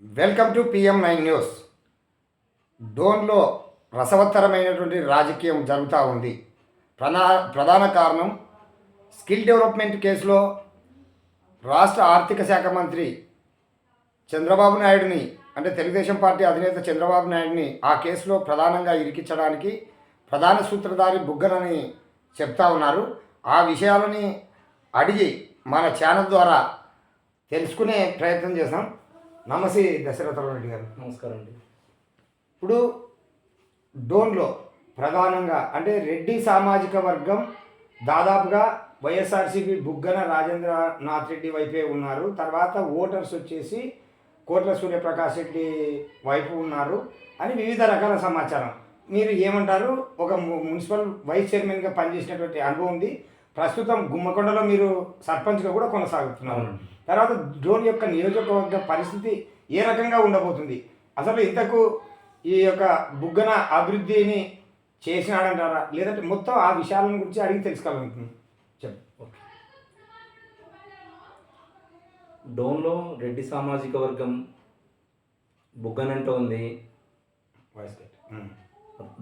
Welcome to PM9 news. డోన్లో రసవత్తరమైనటువంటి రాజకీయం జరుగుతూ ఉంది. ప్రధాన కారణం స్కిల్ డెవలప్మెంట్ కేసులో రాష్ట్ర ఆర్థిక శాఖ మంత్రి చంద్రబాబు నాయుడిని, అంటే తెలుగుదేశం పార్టీ అధినేత చంద్రబాబు నాయుడిని ఆ కేసులో ప్రధానంగా ఇరికించడానికి ప్రధాన సూత్రధారి బుగ్గనని చెప్తా ఉన్నారు. ఆ విషయాలని అడిగి మన ఛానల్ ద్వారా తెలుసుకునే ప్రయత్నం చేసాం. నమస్తే దశరథరావు రెడ్డి గారు. నమస్కారం అండి. ఇప్పుడు డోన్లో ప్రధానంగా అంటే రెడ్డి సామాజిక వర్గం దాదాపుగా వైఎస్ఆర్సీపీ బుగ్గన రాజేంద్రనాథ్ రెడ్డి వైపే ఉన్నారు. తర్వాత ఓటర్స్ వచ్చేసి కోట్ల సూర్యప్రకాష్ రెడ్డి వైపు ఉన్నారు అని వివిధ రకాల సమాచారం. మీరు ఏమంటారు? ఒక మున్సిపల్ వైస్ చైర్మన్గా పనిచేసినటువంటి అనుభవం ఉంది. ప్రస్తుతం గుమ్మకొండలో మీరు సర్పంచ్గా కూడా కొనసాగుతున్నారు. తర్వాత డోన్ యొక్క నియోజకవర్గ పరిస్థితి ఏ రకంగా ఉండబోతుంది? అసలు ఇంతకు ఈ యొక్క బుగ్గన అభివృద్ధిని చేసినాడంటారా, లేదంటే మొత్తం ఆ విషయాలను గురించి అడిగి తెలుసుకోవాలనుకుంటున్నాను. చెప్పు. ఓకే. డోన్లో రెడ్డి సామాజిక వర్గం బుగ్గనంటూ ఉంది.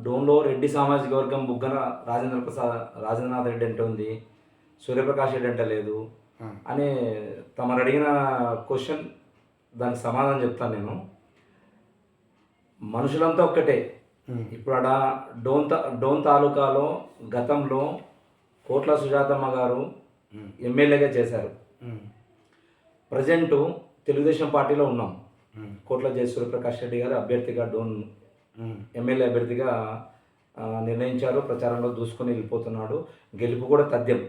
డోన్లో రెడ్డి సామాజిక వర్గం బుగ్గన రాజేంద్రనాథ్ రెడ్డి అంటే ఉంది, సూర్యప్రకాష్ రెడ్డి అంటే లేదు అని తమరు అడిగిన క్వశ్చన్, దానికి సమాధానం చెప్తాను నేను. మనుషులంతా ఒక్కటే. ఇప్పుడు ఆడ డోన్ తాలూకాలో గతంలో కోట్ల సుజాతమ్మ గారు ఎమ్మెల్యేగా చేశారు. ప్రజెంటు తెలుగుదేశం పార్టీలో ఉన్నాం. కోట్ల సూర్యప్రకాష్ రెడ్డి గారు అభ్యర్థిగా డోన్ ఎమ్మెల్యే అభ్యర్థిగా నిర్ణయించారు. ప్రచారంలో దూసుకొని వెళ్ళిపోతున్నాడు. గెలుపు కూడా తథ్యం.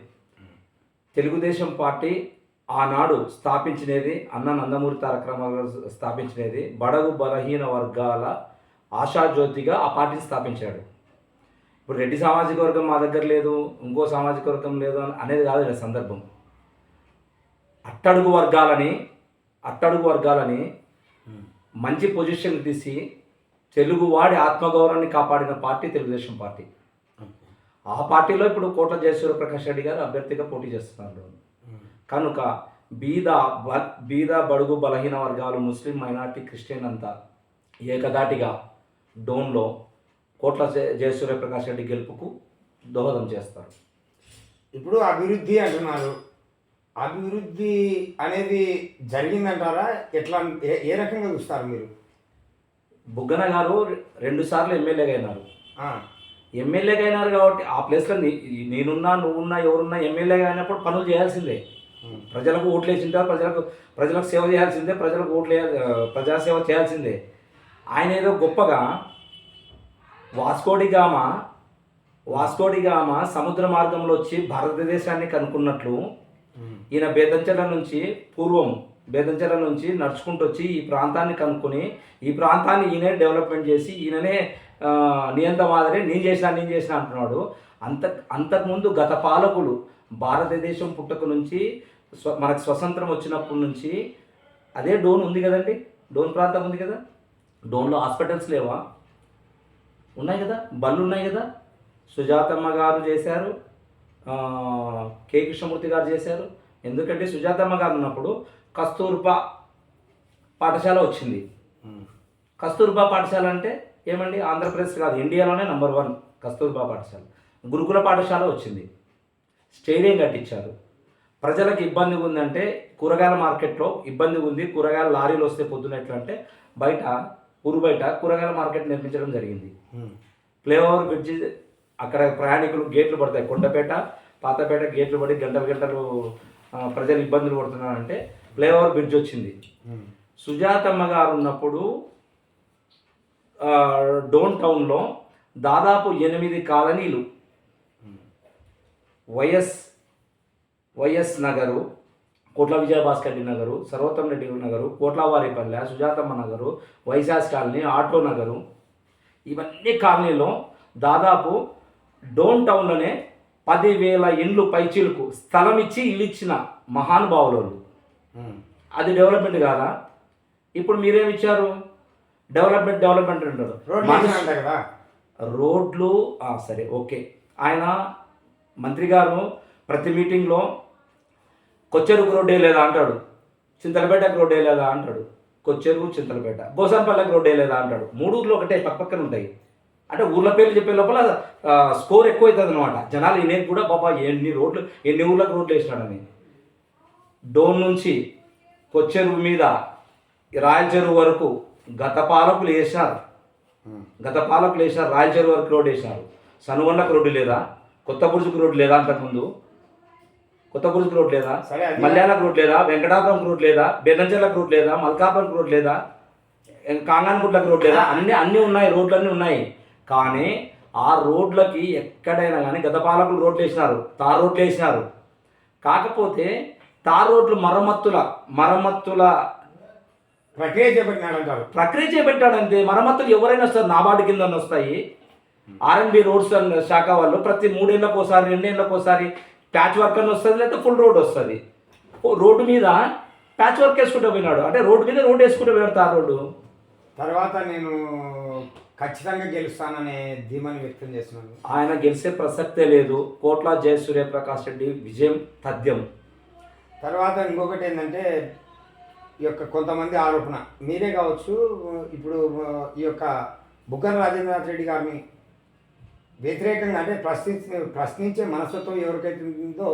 తెలుగుదేశం పార్టీ ఆనాడు స్థాపించినది, అన్న నందమూరి తారక రామారావు స్థాపించినది బడుగు బలహీన వర్గాల ఆశాజ్యోతిగా ఆ పార్టీని స్థాపించాడు. ఇప్పుడు రెడ్డి సామాజిక వర్గం మా దగ్గర లేదు, ఇంకో సామాజిక వర్గం లేదు అనేది కాదు సందర్భం. అట్టడుగు వర్గాలని మంచి పొజిషన్ తీసి తెలుగువాడి ఆత్మగౌరవాన్ని కాపాడిన పార్టీ తెలుగుదేశం పార్టీ. ఆ పార్టీలో ఇప్పుడు కోట్ల సూర్యప్రకాష్ రెడ్డి గారు అభ్యర్థిగా పోటీ చేస్తున్నారు. కనుక బీద బడుగు బలహీన వర్గాలు, ముస్లిం, మైనార్టీ, క్రిస్టియన్ అంతా ఏకదాటిగా డోన్లో కోట్ల సూర్యప్రకాష్ రెడ్డి గెలుపుకు దోహదం చేస్తారు. ఇప్పుడు అభివృద్ధి అంటున్నారు. అభివృద్ధి అనేది జరిగిందంటారా? ఎట్లా, ఏ రకంగా చూస్తారు మీరు? బుగ్గన గారు 2 సార్లు ఎమ్మెల్యేగా అయినారు. ఎమ్మెల్యేగా అయినారు కాబట్టి ఆ ప్లేస్లో నేనున్నా, నువ్వున్నా, ఎవరున్నా ఎమ్మెల్యేగా అయినప్పుడు పనులు చేయాల్సిందే. ప్రజలకు ఓట్లు వేసింటారు, ప్రజలకు సేవ చేయాల్సిందే, ప్రజాసేవ చేయాల్సిందే. ఆయన ఏదో గొప్పగా వాస్కోడిగామ సముద్ర మార్గంలో వచ్చి భారతదేశాన్ని కనుక్కున్నట్లు ఈయన బేదంచెల నుంచి నడుచుకుంటూ వచ్చి ఈ ప్రాంతాన్ని కనుక్కొని ఈ ప్రాంతాన్ని ఈయనే డెవలప్మెంట్ చేసి ఈయననే నియంత మాదిరి నేను చేసిన అంటున్నాడు. అంతకుముందు గత పాలకులు భారతదేశం పుట్టక నుంచి మనకు స్వతంత్రం వచ్చినప్పటి నుంచి అదే డోన్ ఉంది కదండి, డోన్ ప్రాంతం ఉంది కదా. డోన్లో హాస్పిటల్స్ లేవా? ఉన్నాయి కదా, బళ్ళు ఉన్నాయి కదా. సుజాతమ్మ గారు చేశారు, కె కృష్ణమూర్తి గారు చేశారు. ఎందుకంటే సుజాతమ్మ గారు ఉన్నప్పుడు కస్తూర్బా పాఠశాల వచ్చింది. కస్తూర్బా పాఠశాల అంటే ఏమండి, ఆంధ్రప్రదేశ్ కాదు, ఇండియాలోనే నంబర్ 1 కస్తూర్బా పాఠశాల. గురుకుల పాఠశాల వచ్చింది. స్టేడియం కట్టించారు. ప్రజలకు ఇబ్బంది ఉందంటే కూరగాయల మార్కెట్లో ఇబ్బంది ఉంది, కూరగాయల లారీలు వస్తే పొద్దున ఎట్లా అంటే ఊరు బయట కూరగాయల మార్కెట్ నిర్మించడం జరిగింది. ఫ్లైఓవర్ బ్రిడ్జి, అక్కడ ప్రయాణికులు గేట్లు పడతాయి. కొండపేట, పాతపేట గేట్లు పడి గంటలు ప్రజలు ఇబ్బందులు పడుతున్నారంటే ఫ్లైఓవర్ బ్రిడ్జ్ వచ్చింది. సుజాతమ్మ గారు ఉన్నప్పుడు డోన్ టౌన్లో దాదాపు 8 కాలనీలు, వైఎస్ నగరు, కోట్ల విజయభాస్కర్ రెడ్డి నగరు, సర్వోత్తమ్ రెడ్డి నగరు, కోట్లవారిపల్లె, సుజాతమ్మ నగరు, వైశాస్ కాలనీ, ఆటో నగరు, ఇవన్నీ కాలనీలో దాదాపు డోన్ టౌన్లోనే 10,000 ఇండ్లు పైచీలకు స్థలం ఇచ్చి ఇల్లు ఇచ్చిన మహానుభావులు. అది డెవలప్మెంట్ కాదా? ఇప్పుడు మీరేమిచ్చారు? డెవలప్మెంట్ అంటారు. రోడ్లు సరే, ఓకే. ఆయన మంత్రి గారు ప్రతి మీటింగ్లో కొచ్చెరుకు రోడ్డు వేయలేదా అంటాడు, చింతలపేటకు రోడ్డు వేయలేదా అంటాడు. కొచ్చెరువు చింతలపేట గోసాన్పల్లెకి రోడ్డు వేయలేదా అంటాడు. 3 ఊర్లు ఒకటే పక్క పక్కన ఉంటాయి. అంటే ఊర్ల పేర్లు చెప్పే లోపల స్కోర్ ఎక్కువ అవుతుంది అనమాట. జనాలు వినేది కూడా బాబా ఎన్ని ఊర్లకు రోడ్లు వేసినాడని. డోన్ నుంచి కొచ్చెరువు మీద రాయల చెరువు వరకు గత పాలకులు వేసినారు. రాయల చెరువు వరకు రోడ్డు వేసినారు. సనుగొండకు రోడ్డు లేదా? కొత్త బుర్జుకు రోడ్డు లేదా? అంతకుముందు కొత్త బుర్జుకు రోడ్ లేదా? మల్యాలకు రోడ్ లేదా? వెంకటాపురంకు రోడ్ లేదా? బెల్లంచెర్లకు రోడ్ లేదా? మల్కాపురంకు రోడ్ లేదా? కాంగానగుడ్లకు రోడ్ లేదా? అన్నీ ఉన్నాయి, రోడ్లన్నీ ఉన్నాయి. కానీ ఆ రోడ్లకి ఎక్కడైనా కానీ గత పాలకులు రోడ్లు వేసినారు, తార్ రోడ్లు వేసినారు. కాకపోతే తార్ రోడ్లు మరమ్మతుల ప్రక్రియ చేపట్టాడంతే. మరమ్మతులు ఎవరైనా వస్తారు, నాబార్డు కింద వస్తాయి. ఆర్ఎన్బి రోడ్స్ శాఖ వాళ్ళు ప్రతి 3 ఏళ్ళకు ఒకసారి 2 ఏళ్ళకు ఒకసారి ప్యాచ్ వర్క్ అని వస్తుంది, లేకపోతే ఫుల్ రోడ్ వస్తుంది. రోడ్డు మీద ప్యాచ్ వర్క్ వేసుకుంటూ పోయినాడు. అంటే రోడ్డు మీద రోడ్డు వేసుకుంటూ పోయినాడు తార్ రోడ్డు. తర్వాత నేను ఖచ్చితంగా గెలుస్తాననే ధీమాని వ్యక్తం చేస్తున్నాను. ఆయన గెలిచే ప్రసక్తే లేదు. కోట్ల జయ సూర్యప్రకాష్ రెడ్డి విజయం తథ్యం. తర్వాత ఇంకొకటి ఏంటంటే ఈ యొక్క కొంతమంది ఆరోపణ మీరే కావచ్చు, ఇప్పుడు ఈ యొక్క బుగ్గన రాజేంద్రనాథ్ రెడ్డి గారిని వ్యతిరేకంగా అంటే ప్రశ్నించే మనస్తత్వం ఎవరికైతే ఉందో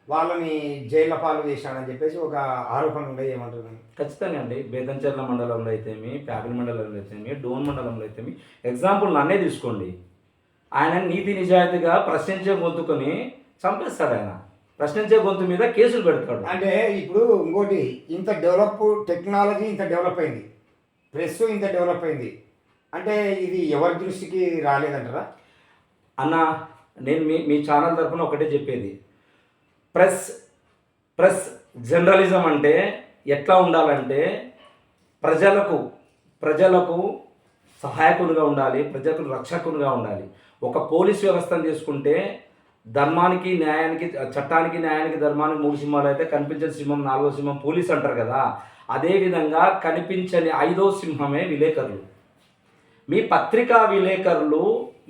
వాళ్ళని జైళ్ళ పాలు చేశాడని చెప్పేసి ఒక ఆరోపణ ఉండే. ఏమంటున్నాను? ఖచ్చితంగా అండి. బేతంచెర్ల మండలంలో అయితేమి, ప్యాపిల్ మండలంలో అయితేమి, డోన్ మండలంలో అయితేమి ఎగ్జాంపుల్ నన్నే తీసుకోండి. ఆయన నీతి నిజాయితీగా ప్రశ్నించే గొంతుకొని చంపేస్తాడు. ఆయన ప్రశ్నించే గొంతు మీద కేసులు పెడతాడు. అంటే ఇప్పుడు ఇంకోటి, ఇంత టెక్నాలజీ ఇంత డెవలప్ అయింది, ప్రెస్ ఇంత డెవలప్ అయింది అంటే ఇది ఎవరి దృష్టికి రాలేదంటారా? అన్న నేను మీ ఛానల్ తరఫున ఒకటే చెప్పేది, ప్రెస్ జర్నలిజం అంటే ఎట్లా ఉండాలంటే ప్రజలకు సహాయకునిగా ఉండాలి, ప్రజలకు రక్షకునిగా ఉండాలి. ఒక పోలీస్ వ్యవస్థను తీసుకుంటే ధర్మానికి న్యాయానికి, చట్టానికి న్యాయానికి ధర్మానికి 3 సింహాలు అయితే కనిపించని సింహం 4వ సింహం పోలీస్ అంటారు కదా. అదేవిధంగా కనిపించని 5వ సింహమే విలేకరులు. మీ పత్రికా విలేకరులు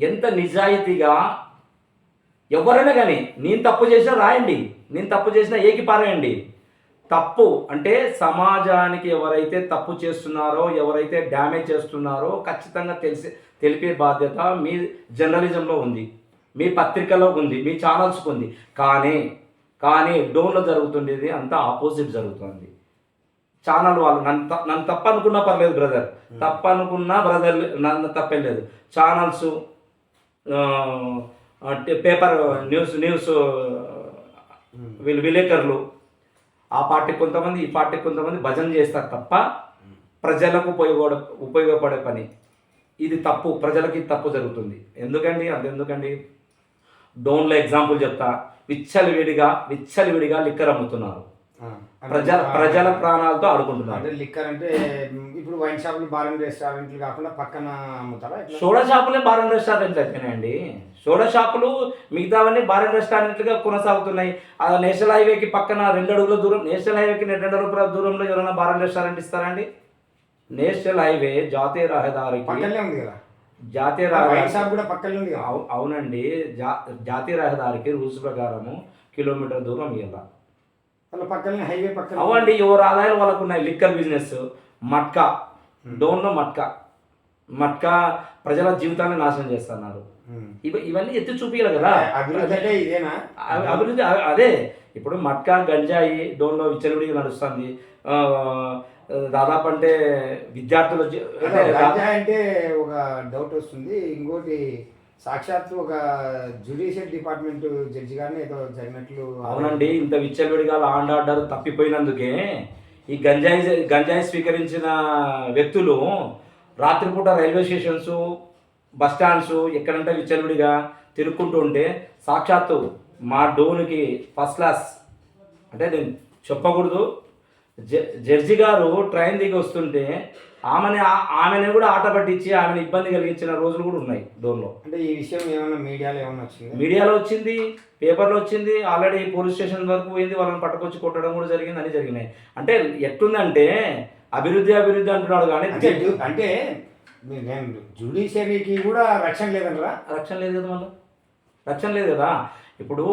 ఎంత నిజాయితీగా, ఎవరైనా కానీ నేను తప్పు చేసినా రాయండి, నేను తప్పు చేసినా ఏకిపారేయండి. తప్పు అంటే సమాజానికి ఎవరైతే తప్పు చేస్తున్నారో, ఎవరైతే డ్యామేజ్ చేస్తున్నారో ఖచ్చితంగా తెలిపే బాధ్యత మీ జర్నలిజంలో ఉంది, మీ పత్రికలో ఉంది, మీ ఛానల్స్కి ఉంది. కానీ డోన్లో జరుగుతుండేది అంతా ఆపోజిట్ జరుగుతుంది. ఛానల్ వాళ్ళు నన్ను తప్పు అనుకున్నా పర్లేదు బ్రదర్, తప్పు అనుకున్నా బ్రదర్, నన్ను తప్పేం లేదు. ఛానల్స్, పేపర్ న్యూస్ వీళ్ళు విలేకరులు ఆ పార్టీకి కొంతమంది, ఈ పార్టీకి కొంతమంది భజన చేస్తారు తప్ప ప్రజలకు ఉపయోగపడే పని ఇది తప్పు. ప్రజలకి తప్పు జరుగుతుంది. ఎందుకండి డోన్లో ఎగ్జాంపుల్ చెప్తా. విచ్చలివిడిగా లిక్కర్ అమ్ముతున్నారు. ప్రజల ప్రాణాలతో ఆడుకుంటున్నారు. అంటే లిక్కర్ అంటే ఇప్పుడు వైన్ షాపులు, బార్ అండ్ రెస్టారెంట్లు కాకుండా పక్కన అమ్ముతారా? సోడా షాపులే బార్ అండ్ రెస్టారెంట్లు అయిపోయినాయండి. సోడా షాపులు మిగతావన్నీ బార్ అండ్ రెస్టారెంట్లుగా కొనసాగుతున్నాయి. నేషనల్ హైవేకి పక్కన 2 అడుగుల దూరం, నేషనల్ హైవేకి 2 అడుగుల దూరంలో ఎవరైనా బార్ అండ్ రెస్టారెంట్ ఇస్తారండి? నేషనల్ హైవే జాతీయ రహదారికి పక్కనే ఉంది కదా, జాతీయ రహదారి కూడా పక్కనే ఉంది. అవునండి. జాతీయ రహదారికి రూల్స్ ప్రకారము కిలోమీటర్ దూరం ఇవ్వాలి. పక్కనే హైవే పక్కన అవ్వండి. ఎవరు ఆదాయాలు వాళ్ళకు ఉన్నాయి. లిక్కర్ బిజినెస్, మట్కా, డోన్లో మట్కా ప్రజల జీవితాన్ని నాశనం చేస్తున్నారు. ఇవన్నీ ఎత్తి చూపించాలి కదా. అభివృద్ధి అదే. ఇప్పుడు మట్కా, గంజాయి డోన్లో విచ్చలవిడిగా నడుస్తుంది. దాదాపు అంటే విద్యార్థులు అంటే ఒక డౌట్ వస్తుంది. ఇంకోటి సాక్షాత్తు ఒక జ్యుడిషియల్ డిపార్ట్మెంట్ జడ్జి గారిని ఏదో జరిగినట్లు. అవునండి. ఇంత విచ్చలవిడిగా లా అండ్ ఆర్డర్ తప్పిపోయినందుకే ఈ గంజాయి స్వీకరించిన వ్యక్తులు రాత్రిపూట రైల్వే స్టేషన్స్, బస్ స్టాండ్స్ ఎక్కడంటే విచ్చలవిడిగా తిరుక్కుంటూ ఉంటే సాక్షాత్తు మా డోన్కి ఫస్ట్ క్లాస్ అంటే నేను చెప్పకూడదు, జడ్జి గారు ట్రైన్ దిగి వస్తుంటే ఆమెను కూడా ఆట పట్టించి ఆమెను ఇబ్బంది కలిగించిన రోజులు కూడా ఉన్నాయి డోన్లో. అంటే ఈ విషయం ఏమన్నా మీడియాలో వచ్చింది? మీడియాలో వచ్చింది, పేపర్లో వచ్చింది, ఆల్రెడీ పోలీస్ స్టేషన్ వరకు పోయింది. వాళ్ళని పట్టుకొచ్చి కొట్టడం కూడా జరిగింది, అన్నీ జరిగినాయి. అంటే ఎట్లుందంటే అభివృద్ధి అంటున్నాడు కానీ అంటే జ్యుడిషియరీకి కూడా రక్షణ లేదంటారా? రక్షణ లేదు కదా. మళ్ళీ రక్షణ లేదు కదా. ఇప్పుడు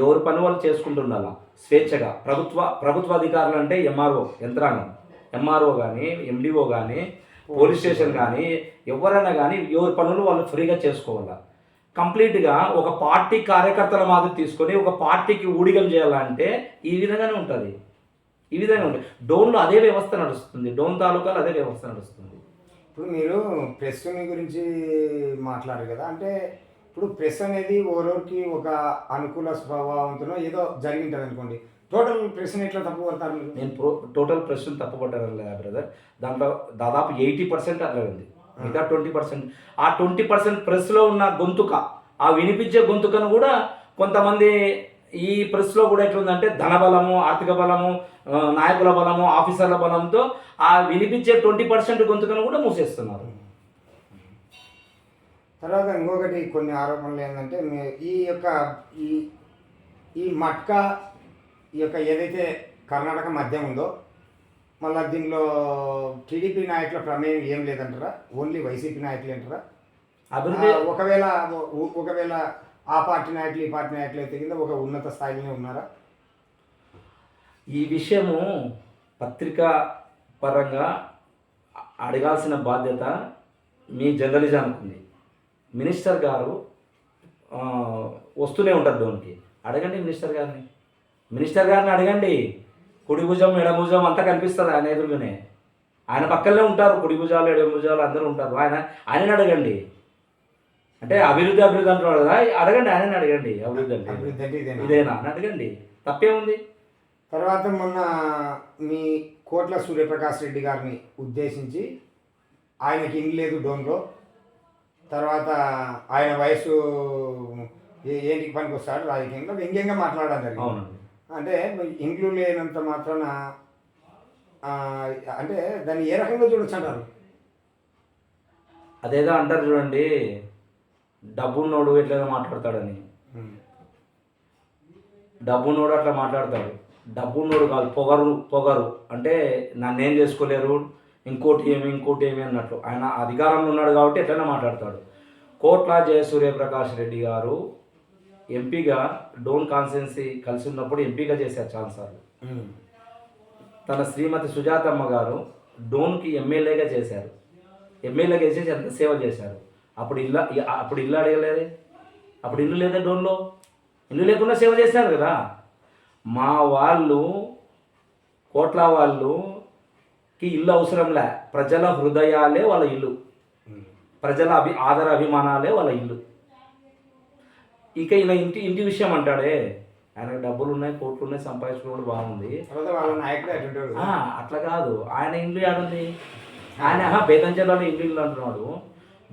ఎవరి పని వాళ్ళు చేసుకుంటుండాల స్వేచ్ఛగా. ప్రభుత్వ అధికారులు అంటే ఎంఆర్ఓ యంత్రాంగం, ఎంఆర్ఓ కానీ ఎండిఓ కానీ పోలీస్ స్టేషన్ కానీ ఎవరైనా కానీ ఎవరి పనులు వాళ్ళు ఫ్రీగా చేసుకోవాలా. కంప్లీట్గా ఒక పార్టీ కార్యకర్తల మాదిరి తీసుకొని ఒక పార్టీకి ఊడిగం చేయాలంటే ఈ విధంగానే ఉంటుంది. ఈ విధంగా ఉంటుంది. డోన్లో అదే వ్యవస్థ నడుస్తుంది, డోన్ తాలూకాలో అదే వ్యవస్థ నడుస్తుంది. ఇప్పుడు మీరు ప్రెస్ గురించి మాట్లాడారు కదా, అంటే ఇప్పుడు ప్రెస్ అనేది ఓరోరికి ఒక అనుకూల స్వభావంతో ఏదో జరిగింటుంది అనుకోండి, టోటల్ ప్రెస్ని ఎట్లా తప్పు పడతారు మీరు? నేను టోటల్ ప్రెస్ని తప్పు పట్టాను లేదా బ్రదర్, దాంట్లో దాదాపు 80% అట్లా ఉంది, మిగతా 20%. ఆ 20% ప్రెస్లో ఉన్న గొంతుక, ఆ వినిపించే గొంతుకను కూడా కొంతమంది ఈ ప్రెస్లో కూడా ఎట్లుందంటే ధనబలము, ఆర్థిక బలము, నాయకుల బలము, ఆఫీసర్ల బలంతో ఆ వినిపించే 20% గొంతుకను కూడా మూసేస్తున్నారు. తర్వాత ఇంకొకటి కొన్ని ఆరోపణలు ఏంటంటే ఈ యొక్క ఈ ఈ మట్కా ఈ యొక్క ఏదైతే కర్ణాటక మద్యం ఉందో, మళ్ళీ దీనిలో టీడీపీ నాయకుల ప్రమేయం ఏం లేదంటారా, ఓన్లీ వైసీపీ నాయకులు అంటారా? అభివృద్ధి ఒకవేళ ఆ పార్టీ నాయకులు ఈ పార్టీ నాయకులు అయితే కింద ఒక ఉన్నత స్థాయిలోనే ఉన్నారా? ఈ విషయము పత్రికా పరంగా అడగాల్సిన బాధ్యత మీ జర్నలిజానికి ఉంది. మినిస్టర్ గారు వస్తూనే ఉంటారు డోన్కి, అడగండి మినిస్టర్ గారిని అడగండి. కుడి భుజం ఎడ భుజం అంతా కనిపిస్తుంది ఆయన ఎదురుగానే, ఆయన పక్కనే ఉంటారు, కుడి భుజాలు ఎడ భుజాలు అందరూ ఉంటారు. ఆయనని అడగండి. అంటే అభివృద్ధి అంటున్నాడు కదా, అడగండి, ఆయనని అడగండి. అభివృద్ధి అంటే ఇదేనా అని అడగండి, తప్పేముంది. తర్వాత మొన్న మీ కోట్ల సూర్యప్రకాష్ రెడ్డి గారిని ఉద్దేశించి ఆయనకి ఇల్లు లేదు డోన్లో, తర్వాత ఆయన వయసు ఏంటికి పనికి వస్తాడు రాజకీయంగా వ్యంగ్యంగా మాట్లాడడం జరిగింది. అంటే ఇంట్లో లేనంత మాత్రాన అంటే దాన్ని ఏ రకంగా చూడొచ్చు అంటారు? అదేదో అంటారు చూడండి, డబ్బున్నోడు ఎట్లయినా మాట్లాడతాడని. డబ్బున్నోడు అట్లా మాట్లాడతాడు. డబ్బున్నోడు కాదు, పొగరు అంటే నన్నేం చేసుకోలేరు, ఇంకోటి ఏమి అన్నట్లు. ఆయన అధికారంలో ఉన్నాడు కాబట్టి ఎట్లయినా మాట్లాడతాడు. కోట్ల సూర్యప్రకాష్ రెడ్డి గారు ఎంపీగా డోన్ కాన్స్టిట్యున్సీ కలిసి ఉన్నప్పుడు ఎంపీగా చేశారు చాలాసార్లు. తన శ్రీమతి సుజాతమ్మ గారు డోన్కి ఎమ్మెల్యేగా చేశారు. ఎమ్మెల్యేగా చేసి ఎంత సేవ చేశారు. అప్పుడు ఇల్లు అడగలేదే, అప్పుడు ఇల్లు లేదా డోన్లో? ఇల్లు లేకుండా సేవ చేశారు కదా. మా వాళ్ళు కోట్ల వాళ్ళుకి ఇల్లు అవసరంలే, ప్రజల హృదయాలే వాళ్ళ ఇల్లు, ప్రజల ఆదర అభిమానాలే వాళ్ళ ఇల్లు. ఇక ఇలా ఇంటి విషయం అంటాడే, ఆయనకు డబ్బులు ఉన్నాయి, కోట్లు ఉన్నాయి, సంపాదించుకోవడం బాగుంది, అట్లా కాదు. ఆయన ఇల్లు ఏడుంది? ఆయన బేతంచెర్లలో ఇల్లు అంటున్నాడు.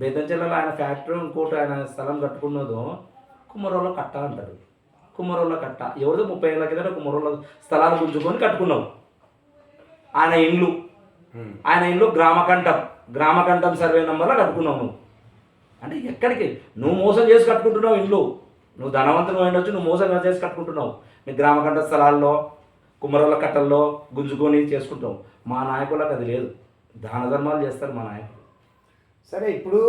బేతంచెర్లలో ఆయన ఫ్యాక్టరీ, ఇంకోటి ఆయన స్థలం కట్టుకున్నదో కుమ్మరోళ్ళ కట్ట అంటారు. కుమ్మరోళ్ళ కట్ట ఎవరిదో 30 ఏళ్ళ కింద కుమ్మరోళ్ళ స్థలాలు గుంజుకొని కట్టుకున్నావు. ఆయన ఇల్లు గ్రామకంఠం సర్వే నెంబర్లో కట్టుకున్నావు నువ్వు. అంటే ఎక్కడికి నువ్వు మోసం చేసి కట్టుకుంటున్నావు ఇల్లు? నువ్వు ధనవంతులు ఉండొచ్చు, నువ్వు మోసం చేసి కట్టుకుంటున్నావు. నీ గ్రామకంఠ స్థలాల్లో కుమ్మరోళ్ళ కట్టల్లో గుంజుకొని చేసుకుంటావు. మా నాయకులకు అది లేదు, దాన ధర్మాలు చేస్తారు మా నాయకులు. సరే, ఇప్పుడు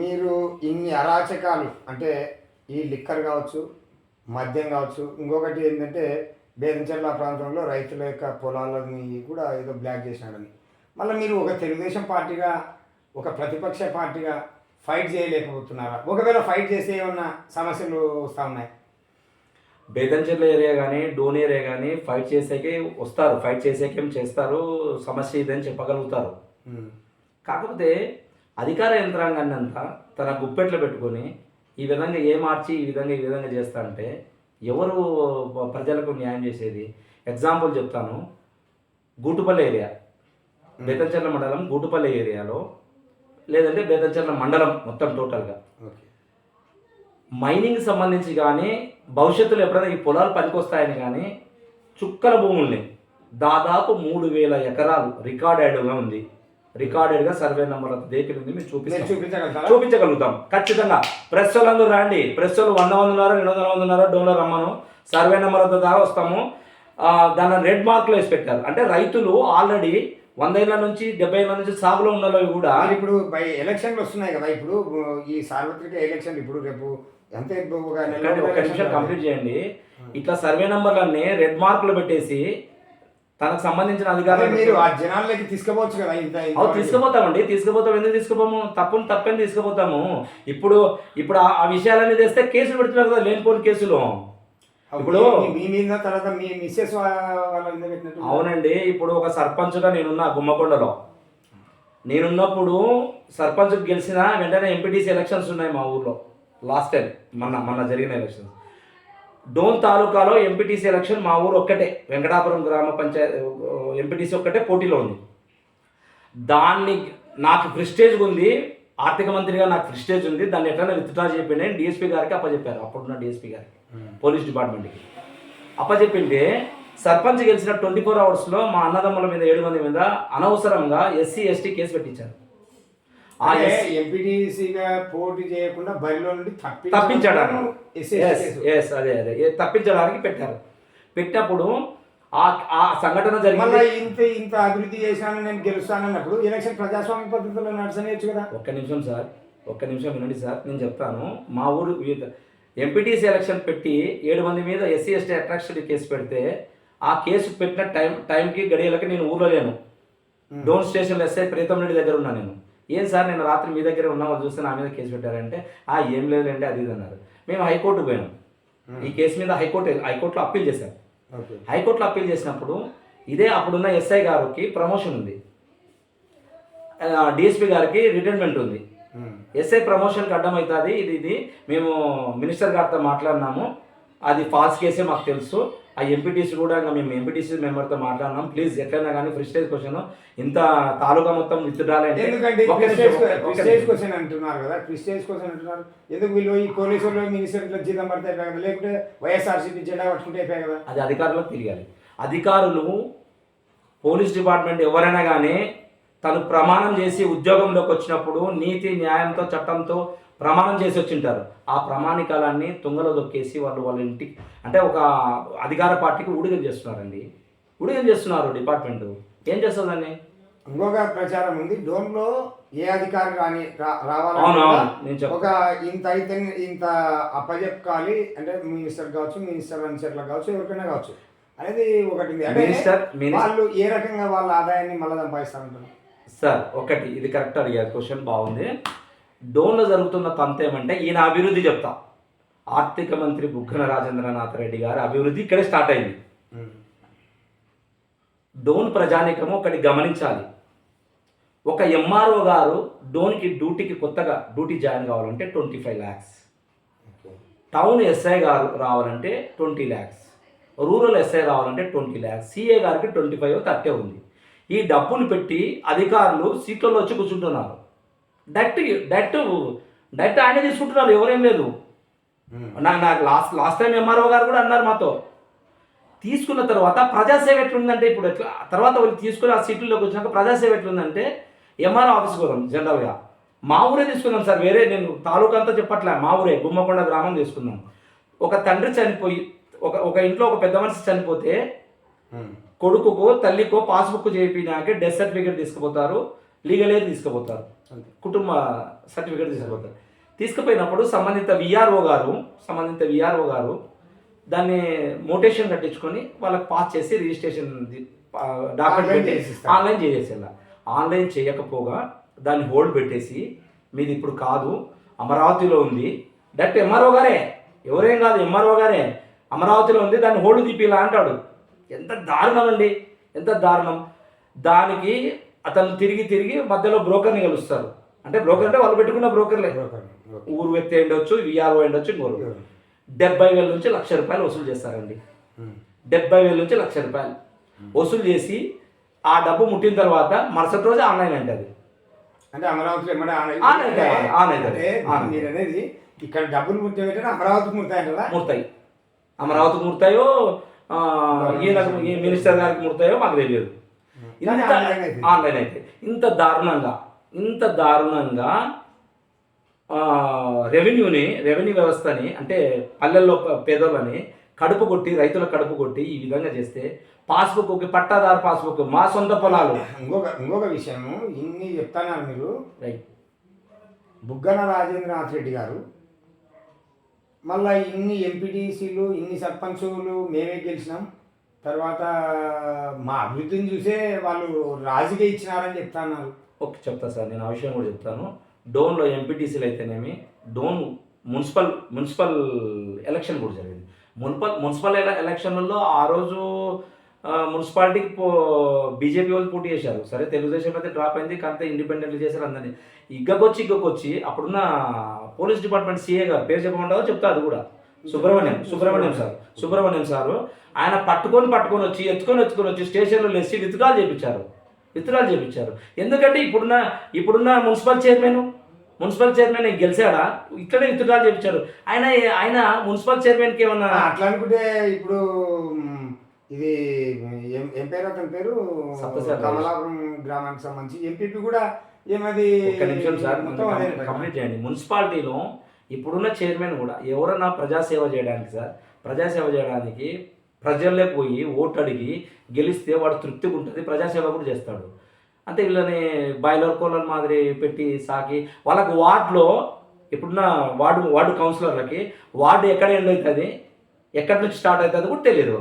మీరు ఇన్ని అరాచకాలు అంటే ఈ లిక్కర్ కావచ్చు, మద్యం కావచ్చు, ఇంకొకటి ఏంటంటే బేదంచెర్ల ప్రాంతంలో రైతుల యొక్క పొలాలని కూడా ఏదో బ్లాక్ చేసినాడని, మళ్ళీ మీరు ఒక తెలుగుదేశం పార్టీగా, ఒక ప్రతిపక్ష పార్టీగా ఫైట్ చేయలేకపోతున్నారా? ఒకవేళ ఫైట్ చేస్తే ఏమన్నా సమస్యలు వస్తూ ఉన్నాయి? బేతంచెర్ల ఏరియా కానీ డోన్ ఏరియా కానీ ఫైట్ చేసేకే వస్తారు, ఫైట్ చేసేకేం చేస్తారు, సమస్య ఇదని చెప్పగలుగుతారు. కాకపోతే అధికార యంత్రాంగాన్ని అంతా తన గుప్పెట్లో పెట్టుకొని ఈ విధంగా ఈ విధంగా చేస్తా అంటే ఎవరు ప్రజలకు న్యాయం చేసేది? ఎగ్జాంపుల్ చెప్తాను. గూటుపల్లి ఏరియా, బేతంచెర్ల మండలం గూటుపల్లి ఏరియాలో, లేదంటే బేతంచెర్ల మండలం మొత్తం టోటల్గా మైనింగ్ సంబంధించి కానీ భవిష్యత్తులో ఎప్పుడైనా ఈ పొలాలు పనికొస్తాయని కానీ చుక్కల భూముల్ని దాదాపు 3000 ఎకరాలు రికార్డెడ్గా ఉంది. రికార్డెడ్గా సర్వే నెంబర్ దేకి ఉంది. మేము చూపించగలుగుతాం ఖచ్చితంగా. ప్రెస్ వాళ్ళందరూ రండి, ప్రెస్ వాళ్ళు 100 200 డోన్లో రమ్మను, సర్వే నెంబర్ అంతా దాకా వస్తాము. దాన్ని రెడ్ మార్క్లో వేసి పెట్టారు. అంటే రైతులు ఆల్రెడీ 100 ఏళ్ళ నుంచి 70 ఏళ్ళ నుంచి సాగులో ఉన్న కూడా ఇప్పుడు బై ఎలక్షన్లు వస్తున్నాయి కదా, ఇప్పుడు ఈ సార్వత్రిక ఎలక్షన్ ఇప్పుడు రేపు ఎంత ఒక నిమిషం కంప్లీట్ చేయండి. ఇట్లా సర్వే నెంబర్లన్నీ రెడ్ మార్కులు పెట్టేసి తనకు సంబంధించిన అదే అధికారులు మీరు ఆ జనాల్లోకి తీసుకుపోవచ్చు కదా తీసుకుపోతామండి, తీసుకుపోతాం. ఎందుకు తీసుకుపోము? తప్పని తీసుకుపోతాము. ఇప్పుడు ఇప్పుడు ఆ విషయాలన్నీ తెస్తే కేసులు పెడుతున్నారు కదా, లేనిపోని కేసులు. ఇప్పుడు మీ మీద తర్వాత మీ మిస్సెస్ వాళ్ళ మీద పెట్టినట్టు. అవునండి, ఇప్పుడు ఒక సర్పంచ్గా నేనున్నా గుమ్మకొండలో. నేనున్నప్పుడు సర్పంచ్ గెలిచిన వెంటనే ఎంపీటీసీ ఎలక్షన్స్ ఉన్నాయి మా ఊర్లో. లాస్ట్ టైం మొన్న జరిగిన ఎలక్షన్స్. డోన్ తాలూకాలో ఎంపీటీసీ ఎలక్షన్ మా ఊరు ఒక్కటే, వెంకటాపురం గ్రామ పంచాయతీ ఎంపీటీసీ ఒక్కటే పోటీలో ఉంది. దాన్ని నాకు ప్రిస్టేజ్ ఉంది, ఆర్థిక మంత్రిగా నాకు ప్రిస్టేజ్ ఉంది. దాన్ని ఎట్లైనా విత్డ్రా చేయండి డిఎస్పీ గారికి అప్పచెప్పారు. అప్పుడున్న డిఎస్పీ గారికి, పోలీస్ డిపార్ట్మెంట్కి అప్పచెప్పింటే సర్పంచ్ గెలిచిన 24 అవర్స్లో మా అన్నదమ్ముల మీద 7 మంది మీద అనవసరంగా ఎస్సీ ఎస్టీ కేసు పెట్టించారు. ఎంపీటీసీగా పోటీ చేయకుండా బరిలో నుండి తప్పించడానికి తప్పించడానికి పెట్టారు. పెట్టినప్పుడు ఆ సంఘటన జరిగింది. ఇంత అభివృద్ధి చేశాను నేను గెలుస్తాను అన్నప్పుడు ఎలక్షన్ ప్రజాస్వామ్య పద్ధతిలో నడచనేయచ్చు కదా. ఒక్క నిమిషం వినండి సార్, నేను చెప్తాను. మా ఊరు ఎంపీటీసీ ఎలక్షన్ పెట్టి 7 మంది మీద ఎస్సీ ఎస్టీ అట్రాక్షన్ కేసు పెడితే ఆ కేసు పెట్టిన టైంకి గడియలకి నేను ఊర్లో లేను. డోన్ స్టేషన్లో ఎస్ఐ ప్రీతం రెడ్డి దగ్గర ఉన్నా నేను. ఏం సార్ నేను రాత్రి మీ దగ్గర ఉన్నా, వాళ్ళు చూస్తే నా మీద కేసు పెట్టారంటే ఏం లేదండి అది ఇది అన్నారు. మేము హైకోర్టుకు పోయాం. ఈ కేసు మీద హైకోర్టులో అప్పీల్ చేశాం. హైకోర్టులో అప్పీల్ చేసినప్పుడు ఇదే అప్పుడున్న ఎస్ఐ గారికి ప్రమోషన్ ఉంది, డిఎస్పీ గారికి రిటైర్మెంట్ ఉంది. ఎస్ఐ ప్రమోషన్కి అడ్డమవుతుంది, ఇది మేము మినిస్టర్ గారితో మాట్లాడినాము, అది ఫాల్స్ కేసే మాకు తెలుసు. ఆ ఎంపీటీసీ కూడా ఇంకా మేము ఎంపీటీసీ మెంబర్తో మాట్లాడినాం, ప్లీజ్ ఎట్లయినా కానీ ప్రిస్టేజ్ క్వశ్చన్ ఇంత తాలూకా మొత్తం విత్డ్రాలే. ప్రిస్టేజ్ క్వశ్చన్ అంటున్నారు కదా, ప్రిస్టేజ్ క్వశ్చన్ అంటున్నారు ఎందుకు? వీళ్ళు ఈ పోలీసులు మినిస్టర్లో జీతం పడితే అయిపోయి కదా, లేకుంటే వైఎస్ఆర్సీపీ జెండా పట్టుకుంటే అయిపోయి కదా. అది అధికారులకు తెలియాలి. అధికారులు పోలీస్ డిపార్ట్మెంట్ ఎవరైనా కానీ తను ప్రమాణం చేసి ఉద్యోగంలోకి వచ్చినప్పుడు నీతి న్యాయంతో చట్టంతో ప్రమాణం చేసి వచ్చింటారు. ఆ ప్రమాణికాలన్నీ తుంగలో దొక్కేసి వాళ్ళ ఇంటికి అంటే ఒక అధికార పార్టీకి ఊడిగం చేస్తున్నారండి. ఊడిగం చేస్తున్నారు డిపార్ట్మెంట్. ఏం చేస్తుందండి? ఇంకొక ప్రచారం ఉంది, డోన్లో ఏ అధికారి కానీ రావాలని ఒక ఇంత అయితే ఇంత అప్పచెప్పాలి అంటే మినిస్టర్ కావచ్చు, మినిస్టర్ అనుచరులకు కావచ్చు, ఎవరికైనా కావచ్చు అనేది ఒకటి ఉంది. అంటే వాళ్ళు ఏ రకంగా వాళ్ళ ఆదాయాన్ని మళ్ళీ సంపాదిస్తారంటారు సార్. ఒకటి ఇది కరెక్ట్ అడిగారు, క్వశ్చన్ బాగుంది. డోన్లో జరుగుతున్న తంత ఏమంటే ఈయన అభివృద్ధి చెప్తా. ఆర్థిక మంత్రి బుగ్గన రాజేంద్రనాథ్ రెడ్డి గారి అభివృద్ధి ఇక్కడే స్టార్ట్ అయింది. డోన్ ప్రజానీకము ఒకటి గమనించాలి. ఒక ఎంఆర్ఓ గారు డోన్కి కొత్తగా డ్యూటీ జాయిన్ కావాలంటే 25 lakhs, టౌన్ ఎస్ఐ గారు రావాలంటే 20 lakhs, రూరల్ ఎస్ఐ రావాలంటే 20 lakhs, సిఏ గారికి 25-30 ఉంది. ఈ డబ్బులు పెట్టి అధికారులు సీట్లలో వచ్చి కూర్చుంటున్నారు. డైరెక్ట్ ఆయన తీసుకుంటున్నారు, ఎవరేం లేదు. నాకు లాస్ట్ టైం ఎంఆర్ఓ గారు కూడా అన్నారు మాతో. తీసుకున్న తర్వాత ప్రజాసేవ ఎట్లుందంటే ఇప్పుడు ఎట్లా తర్వాత వాళ్ళు తీసుకుని ఆ సీట్లలోకి వచ్చినాక ప్రజాసేవ ఎట్లుందంటే ఎంఆర్ఓ ఆఫీస్కి పోదాం. జనరల్గా మా ఊరే తీసుకున్నాం సార్, వేరే నేను తాలూకా అంతా చెప్పట్లే, మా ఊరే గుమ్మకొండ గ్రామం తీసుకున్నాం. ఒక తండ్రి చనిపోయి ఒక ఇంట్లో ఒక పెద్ద మనిషి చనిపోతే కొడుకుకో తల్లికో పాస్బుక్ చేయించాక డెత్ సర్టిఫికేట్ తీసుకుపోతారు, లీగల్ ఎయిడ్ తీసుకుపోతారు, కుటుంబ సర్టిఫికేట్ తీసుకుపోతారు. తీసుకుపోయినప్పుడు సంబంధిత విఆర్ఓ గారు దాన్ని మోటేషన్ కట్టించుకొని వాళ్ళకి పాస్ చేసి రిజిస్ట్రేషన్ డాక్యుమెంట్ ఆన్లైన్ చేసేసేలా. ఆన్లైన్ చేయకపోగా దాన్ని హోల్డ్ పెట్టేసి మీది ఇప్పుడు కాదు అమరావతిలో ఉంది, డైరెక్ట్ ఎంఆర్ఓ గారే, ఎవరేం కాదు ఎంఆర్ఓ గారే అమరావతిలో ఉంది, దాన్ని హోల్డ్ తీపిలా అంటాడు. ఎంత దారుణం అండి, ఎంత దారుణం. దానికి అతను తిరిగి మధ్యలో బ్రోకర్ని కలుస్తారు. అంటే బ్రోకర్ అంటే వాళ్ళు పెట్టుకున్న బ్రోకర్లే, ఊరు వ్యక్తి ఉండొచ్చు, విఆర్ఓ ఉండొచ్చు, ఇంకోరు 70,000 నుంచి ₹1,00,000 వసూలు చేస్తారండి. 70,000 నుంచి ₹1,00,000 వసూలు చేసి ఆ డబ్బు ముట్టిన తర్వాత మరుసటి రోజు ఆన్లైన్ అంటది. అంటే అమరావతిలో మీరు అనేది ఇక్కడ డబ్బులు ముట్టే అమరావతికి ముడతాయి, అమరావతికి ముడతాయో ఈ మినిస్టర్ గారికి ముడతాయో మాకు తెలియదు. ఆన్లైన్ అయితే ఇంత దారుణంగా రెవెన్యూ వ్యవస్థని అంటే పల్లెల్లో పేదలని రైతుల కడుపు కొట్టి ఈ విధంగా చేస్తే పాస్బుక్ పట్టాదారు పాస్బుక్ మా సొంత పొలాలు. ఇంకొక విషయము ఇన్ని చెప్తాన్నారు మీరు. బుగ్గన రాజేంద్రనాథ్ రెడ్డి గారు మళ్ళీ ఇన్ని ఎంపీటీసీలు ఇన్ని సర్పంచులు మేమే గెలిచినాం, తర్వాత మా అభివృద్ధిని చూసే వాళ్ళు రాజుగా ఇచ్చినారని చెప్తున్నారు. ఓకే, చెప్తా సార్, నేను ఆ విషయం కూడా చెప్తాను. డోన్లో ఎంపీటీసీలు అయితేనేమి, డోన్ మున్సిపల్ ఎలక్షన్ కూడా జరిగింది. మున్సిపల్ ఎలక్షన్లలో ఆ రోజు మున్సిపాలిటీకి బీజేపీ వాళ్ళు పోటీ చేశారు. సరే, తెలుగుదేశం అయితే డ్రాప్ అయింది, కానీ ఇండిపెండెంట్ చేశారు అందరినీ. ఇగ్గకొచ్చి అప్పుడున్న పోలీస్ డిపార్ట్మెంట్ సీఏ గారు, పేరు చెప్పకుండా చెప్తా, అది కూడా సుబ్రహ్మణ్యం సారు ఆయన పట్టుకొని వచ్చి ఎత్తుకొని వచ్చి స్టేషన్లో లేచి విత్డ్రాల్ చేయించారు. ఎందుకంటే ఇప్పుడున్న మున్సిపల్ చైర్మన్ గెలిచాడా, ఇక్కడే విత్డ్రాల్ చేయించారు. ఆయన మున్సిపల్ చైర్మన్కి ఏమన్నా అట్లా అనుకుంటే ఇప్పుడు ఇది ఏం పేరు, అతని పేరు కమలాపురం గ్రామానికి సంబంధించి ఎంపీపీ కూడా ఏమది. ఒక్క నిమిషం సార్, కంప్లీట్ చేయండి. మున్సిపాలిటీలో ఇప్పుడున్న చైర్మన్ కూడా ఎవరన్నా ప్రజాసేవ చేయడానికి ప్రజల్లోకి పోయి ఓటు అడిగి గెలిస్తే వాడు తృప్తిగా ఉంటుంది, ప్రజాసేవ కూడా చేస్తాడు. అంతే, వీళ్ళని బాయిలర్ కోళ్ళ మాదిరి పెట్టి సాకి వాళ్ళకు వార్డులో ఇప్పుడున్న వార్డు కౌన్సిలర్లకి వార్డు ఎక్కడ ఎండ్ అవుతుంది, ఎక్కడి నుంచి స్టార్ట్ అవుతుంది కూడా తెలియదు,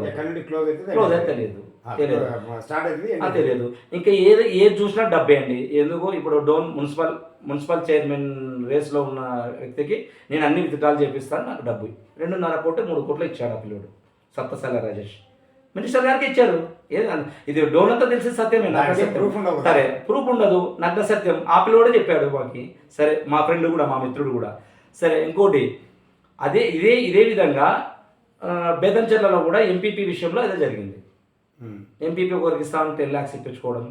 క్లోజ్ అయితే తెలియదు. ఇంకా ఏది చూసినా డబ్బే అండి. ఎందుకు ఇప్పుడు డోన్ మున్సిపల్ చైర్మన్ రేస్లో ఉన్న వ్యక్తికి నేను అన్ని విత్డ్రాలు చేపిస్తాను, నాకు డబ్బు 2.5 కోట్లు 3 కోట్లు ఇచ్చాడు ఆ పిల్లోడు, సప్తశాల రాజేష్. మినిస్టర్ గారికి ఇచ్చారు. ఇది డోన్ అంతా తెలిసిన సత్యమే, సరే ప్రూఫ్ ఉండదు, నగ్న సత్యం. ఆ పిల్లోడే చెప్పాడు మాకి. సరే, మా ఫ్రెండ్ కూడా, మా మిత్రుడు కూడా. సరే, ఇంకోటి ఇదే విధంగా బేతంచెర్లలో కూడా ఎంపీపీ విషయంలో అదే జరిగింది. ఎంపీపీ ఒకరికి ఇస్తామని 10 lakhs ఇప్పించుకోవడం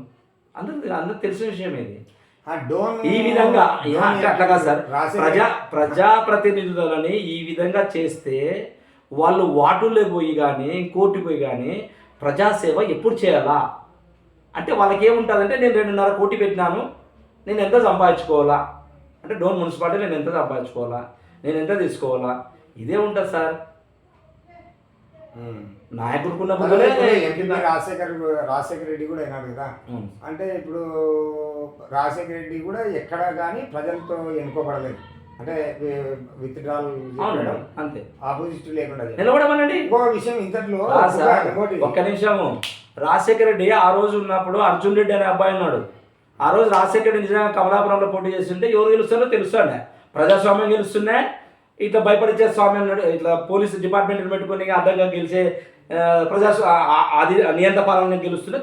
అందరూ తెలిసిన విషయం ఇది. ఈ విధంగా అట్లాగా సార్, ప్రజాప్రతినిధులని ఈ విధంగా చేస్తే వాళ్ళు వార్డుల్లో పోయి కానీ కోర్టుకు పోయి కానీ ప్రజాసేవ ఎప్పుడు చేయాలా అంటే వాళ్ళకి ఏముంటుందంటే, నేను 2.5 కోటి పెట్టినాను, నేను ఎంత సంపాదించుకోవాలా, అంటే డోన్ మున్సిపాలిటీ నేను ఎంత సంపాదించుకోవాలా, నేను ఎంత తీసుకోవాలా, ఇదే ఉంటుంది సార్. నాయకుడుకున్న రాజశేఖర రెడ్డి కూడా అయినాడు కదా. అంటే ఇప్పుడు రాజశేఖర రెడ్డి కూడా ఎక్కడ కానీ ప్రజలతో ఎన్నుకోబడలేదు, అంటే విత్డ్రాల్ అంతే, ఆపోజిట్ లేకుండా నిలబడమనండి. ఇంకో విషయం ఇంతట్లో ఒక్క నిమిషము, రాజశేఖర రెడ్డి ఆ రోజు ఉన్నప్పుడు అర్జున్ రెడ్డి అనే అబ్బాయి ఉన్నాడు. ఆ రోజు రాజశేఖర రెడ్డి నిజంగా కమలాపురంలో పోటీ చేస్తుంటే ఎవరు గెలుస్తారో తెలుస్తుండే, ప్రజాస్వామ్యం గెలుస్తుండే. ఇట్లా భయపడిచ్చే స్వామ్యం, ఇట్లా పోలీసు డిపార్ట్మెంట్ పెట్టుకుని అడ్డంగా గెలిచే అది నియంత్ర పాలన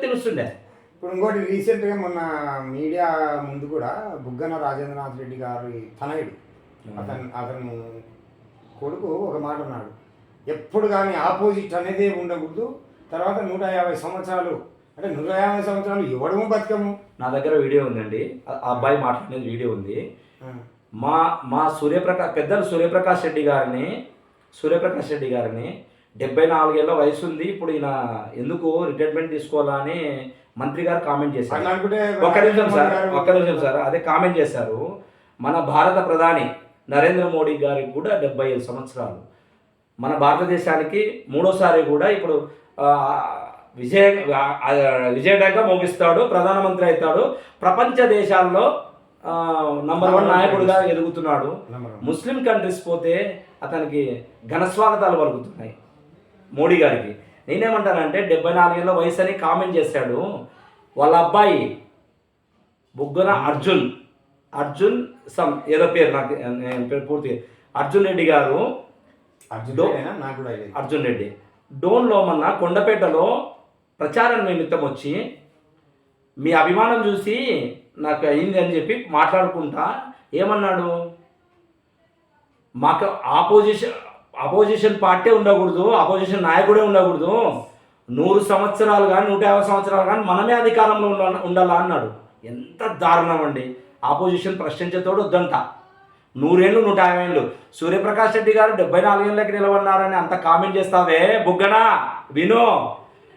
తెలుస్తుండే. ఇప్పుడు ఇంకోటి రీసెంట్గా మొన్న మీడియా ముందు కూడా బుగ్గన రాజేంద్రనాథ్ రెడ్డి గారి తనయుడు, అతను కొడుకు ఒక మాట అన్నాడు, ఎప్పుడు కానీ ఆపోజిట్ అనేది ఉండకూడదు, తర్వాత 150 సంవత్సరాలు అంటే 150 సంవత్సరాలు ఇవ్వడము బతకము. నా దగ్గర వీడియో ఉందండి, ఆ అబ్బాయి మాట్లాడేది వీడియో ఉంది. మా పెద్దలు సూర్యప్రకాష్ రెడ్డి గారిని 74 ఏళ్ళ వయసు ఉంది. ఇప్పుడు ఈయన ఎందుకు రిటైర్మెంట్ తీసుకోవాలా అని మంత్రి గారు కామెంట్ చేశారు. ఒక్క నిమిషం సార్, అదే కామెంట్ చేశారు. మన భారత ప్రధాని నరేంద్ర మోడీ గారికి కూడా 75 సంవత్సరాలు. మన భారతదేశానికి 3వసారి కూడా ఇప్పుడు విజయడంగా మోగిస్తాడు, ప్రధానమంత్రి అవుతాడు, ప్రపంచ దేశాల్లో నంబర్ 1 నాయకుడిగా ఎదుగుతున్నాడు. ముస్లిం కంట్రీస్ పోతే అతనికి ఘనస్వాగతాలు పలుకుతున్నాయి మోడీ గారికి. నేనేమంటానంటే 74 ఏళ్ళ వయసు అని కామెంట్ చేశాడు. వాళ్ళ అబ్బాయి బుగ్గన అర్జున్ సమ్ ఏదో పేరు, నాకు పూర్తి అర్జున్ రెడ్డి గారు, అర్జున్ రెడ్డి డోన్లో మొన్న కొండపేటలో ప్రచారం నిమిత్తం వచ్చి మీ అభిమానం చూసి నాకు అయింది అని చెప్పి మాట్లాడుకుంటా ఏమన్నాడు, మాకు ఆపోజిషన్ పార్టీ ఉండకూడదు, ఆపోజిషన్ నాయకుడే ఉండకూడదు, 100 సంవత్సరాలు కానీ 150 సంవత్సరాలు కానీ మనమే అధికారంలో ఉండాలా అన్నాడు. ఎంత దారుణం అండి. ఆపోజిషన్ ప్రశ్నించేతోడు వద్దంట. 100 ఏళ్ళు 150 ఏళ్ళు. సూర్యప్రకాష్ రెడ్డి గారు 74 ఏళ్ళకి నిలబడినారని అంత కామెంట్ చేస్తావే బుగ్గనా, విను,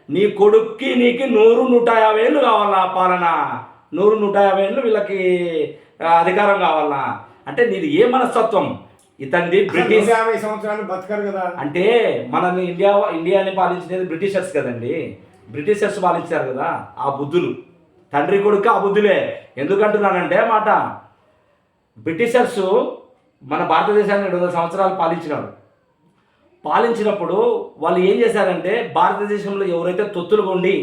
నీ కొడుక్కి నీకు 100 150 ఏళ్ళు కావాలా పాలన, 100 150 ఏళ్ళు వీళ్ళకి అధికారం కావాలనా అంటే నీది ఏ మనస్తత్వం? ఇతంది బ్రిటిష్ 50 సంవత్సరాలు బతకరు కదా. అంటే మనల్ని ఇండియాని పాలించినది బ్రిటిషర్స్ కదండి, బ్రిటిషర్స్ పాలించారు కదా. ఆ బుద్ధులు తండ్రి కొడుకు ఆ బుద్ధులే. ఎందుకంటున్నానంటే మాట, బ్రిటిషర్స్ మన భారతదేశాన్ని 200 సంవత్సరాలు పాలించినాడు. పాలించినప్పుడు వాళ్ళు ఏం చేశారంటే భారతదేశంలో ఎవరైతే తొత్తులుగా ఉండి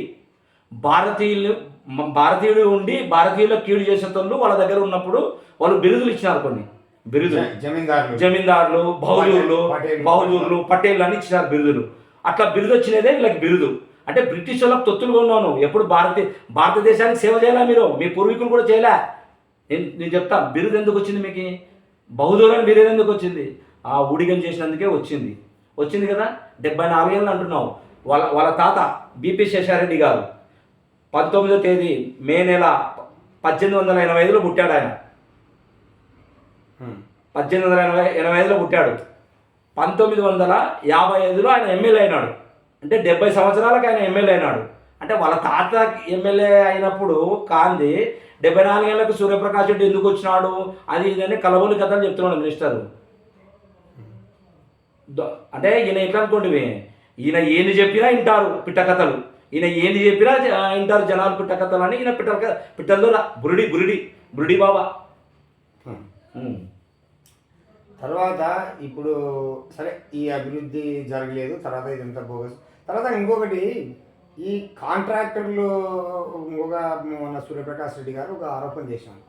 భారతీయుడు ఉండి భారతీయులకు కీడు చేసేటోళ్ళు వాళ్ళ దగ్గర ఉన్నప్పుడు వాళ్ళు బిరుదులు ఇచ్చినారు కొన్ని బిరుదులు. జమీందారులు బహుజూర్లు పటేళ్ళు అని ఇచ్చినారు బిరుదులు. అట్లా బిరుదు వచ్చినదే వీళ్ళకి బిరుదు. అంటే బ్రిటిష్ వాళ్ళకి తొత్తులుగా ఉన్నాను. ఎప్పుడు భారతదేశానికి సేవ చేయాలా మీరు? మీ పూర్వీకులు కూడా చేయలే. నేను చెప్తా బిరుదు ఎందుకు వచ్చింది మీకు? బహుదూరం బిరుదు ఎందుకు వచ్చింది? ఆ ఊడిగం చేసినందుకే వచ్చింది కదా. 74 ఏళ్ళు అంటున్నావు. వాళ్ళ తాత బిపి శేషారెడ్డి గారు 19వ తేదీ మే నెల 1885లో పుట్టాడు. ఆయన 1885లో పుట్టాడు. 1955లో ఆయన ఎమ్మెల్యే అయినాడు. అంటే 70 సంవత్సరాలకు ఆయన ఎమ్మెల్యే అయినాడు. అంటే వాళ్ళ తాత ఎమ్మెల్యే అయినప్పుడు కాంది 74 ఏళ్ళకు సూర్యప్రకాష్ రెడ్డి ఎందుకు వచ్చినాడు అది ఇదని కలబోలి కథలు చెప్తున్నాడు మినిస్టరు. అంటే ఈయన ఎట్లా అనుకోండి, ఈయన ఏంది చెప్పినా వింటారు పిట్టకథలు, ఈయన ఏంది చెప్పినా వింటారు జనాలు పిట్టకథలు అని ఈయన పిట్టల్లో బురిడి బాబా. తర్వాత ఇప్పుడు సరే ఈ అభివృద్ధి జరగలేదు, తర్వాత ఇదంతా బోగస్. తర్వాత ఇంకొకటి ఈ కాంట్రాక్టర్లు మన సూర్యప్రకాష్ రెడ్డి గారు ఒక ఆరోపణ చేశాను.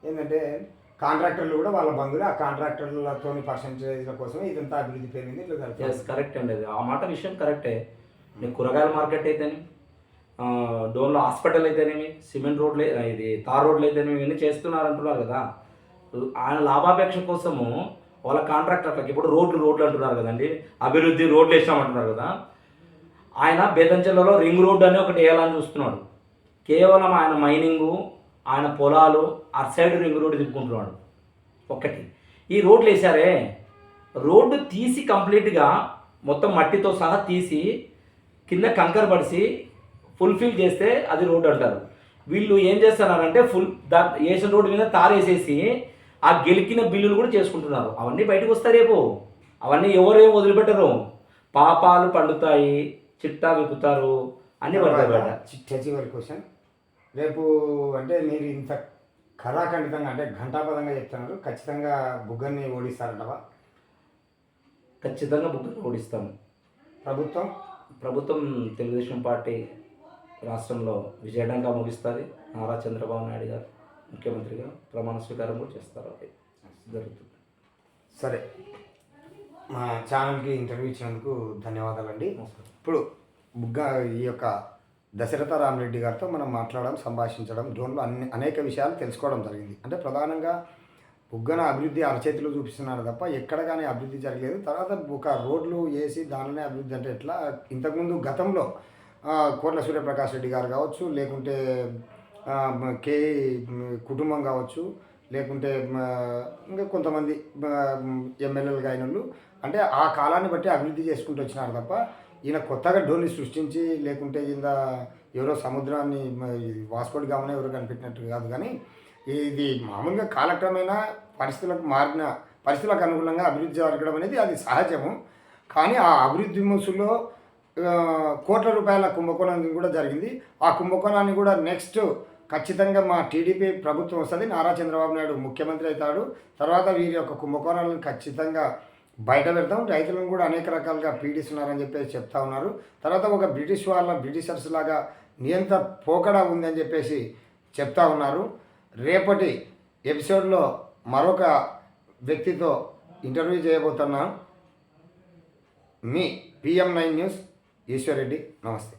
ఏంటంటే కాంట్రాక్టర్లు కూడా వాళ్ళ బంధువులు, ఆ కాంట్రాక్టర్లతో పర్సెంటేజ్ల కోసం ఇదంతా అభివృద్ధి పెరిగింది. కరెక్ట్ అండి, అది ఆ మాట విషయం కరెక్టే. నేను కూరగాయల మార్కెట్ అయితేనేమి, డోన్లో హాస్పిటల్ అయితేనేమి, సిమెంట్ రోడ్లు ఇది తార్ రోడ్లు అయితేనేమి ఇవన్నీ చేస్తున్నారు అంటున్నారు కదా. ఆయన లాభాపేక్ష కోసము వాళ్ళ కాంట్రాక్టర్లకి ఇప్పుడు రోడ్లు అంటున్నారు కదండి, అభివృద్ధి రోడ్లు వేసామంటున్నారు కదా. ఆయన బేతంచెర్లలో రింగ్ రోడ్డు అని ఒకటి వేయాలని చూస్తున్నాడు. కేవలం ఆయన మైనింగు, ఆయన పొలాలు అటు సైడ్ రింగ్ రోడ్డు తిప్పుకుంటున్నాడు ఒక్కటి. ఈ రోడ్లు వేసారే, రోడ్డు తీసి కంప్లీట్గా మొత్తం మట్టితో సహా తీసి కింద కంకర పడిసి ఫుల్ఫిల్ చేస్తే అది రోడ్డు అంటారు. వీళ్ళు ఏం చేస్తున్నారంటే వేసిన రోడ్డు మీద తారేసేసి ఆ గెలికిన బిల్లులు కూడా చేసుకుంటున్నారు. అవన్నీ బయటకు వస్తాయి రేపు, అవన్నీ ఎవరేం వదిలిపెట్టరు. పాపాలు పండుతాయి, చిట్టా విప్పుతారు అన్నీ పడతాయి బయట. చివరి క్వశ్చన్, రేపు అంటే మీరు ఇంత కళాఖండితంగా అంటే ఘంటాపదంగా చెప్తున్నారు, ఖచ్చితంగా బుగ్గని ఓడిస్తారంటవా? ఖచ్చితంగా బుగ్గని ఓడిస్తాము. ప్రభుత్వం తెలుగుదేశం పార్టీ రాష్ట్రంలో విజయడంగా ముగిస్తుంది. నారా చంద్రబాబు నాయుడు గారు ముఖ్యమంత్రిగా ప్రమాణ స్వీకారం కూడా చేస్తారు. అది జరుగుతుంది. సరే, మా ఛానల్కి ఇంటర్వ్యూ ఇచ్చినందుకు ధన్యవాదాలండి. ఇప్పుడు ఈ యొక్క దశరథ రామరెడ్డి గారితో మనం మాట్లాడడం, సంభాషించడం, డ్రోన్లో అనేక విషయాలు తెలుసుకోవడం జరిగింది. అంటే ప్రధానంగా బుగ్గన అభివృద్ధి అరచేతిలో చూపిస్తున్నారు తప్ప ఎక్కడ కానీ అభివృద్ధి జరగలేదు. తర్వాత ఒక రోడ్లు వేసి దానిలోనే అభివృద్ధి అంటే ఎట్లా? ఇంతకుముందు గతంలో కోట్ల సూర్యప్రకాష్ రెడ్డి గారు కావచ్చు, లేకుంటే కే కుటుంబం కావచ్చు, లేకుంటే ఇంకా కొంతమంది ఎమ్మెల్యేలు అయినోళ్ళు అంటే ఆ కాలాన్ని బట్టి అభివృద్ధి చేసుకుంటూ వచ్చినారు తప్ప ఈయన కొత్తగా డోన్ని సృష్టించి లేకుంటే కింద ఎవరో సముద్రాన్ని వాస్కోడి గామనే ఎవరో కనిపెట్టినట్టు కాదు. కానీ ఇది మామూలుగా కాలక్రమేణా పరిస్థితులకు అనుగుణంగా అభివృద్ధి జరగడం అనేది అది సహజము. కానీ ఆ అభివృద్ధి ముసులో కోట్ల రూపాయల కుంభకోణం కూడా జరిగింది. ఆ కుంభకోణాన్ని కూడా నెక్స్ట్ ఖచ్చితంగా మా టీడీపీ ప్రభుత్వం వస్తుంది, నారా చంద్రబాబు నాయుడు ముఖ్యమంత్రి అవుతాడు. తర్వాత వీరి యొక్క కుంభకోణాలను ఖచ్చితంగా బయట పెడతాం. రైతులను కూడా అనేక రకాలుగా పీడిస్తున్నారని చెప్పేసి చెప్తా ఉన్నారు. తర్వాత ఒక బ్రిటిషర్స్ లాగా నియంత పోకడా ఉందని చెప్పేసి చెప్తా ఉన్నారు. రేపటి ఎపిసోడ్లో మరొక వ్యక్తితో ఇంటర్వ్యూ చేయబోతున్నాను. మీ PM9 న్యూస్ ఈశ్వర్ రెడ్డి. నమస్తే.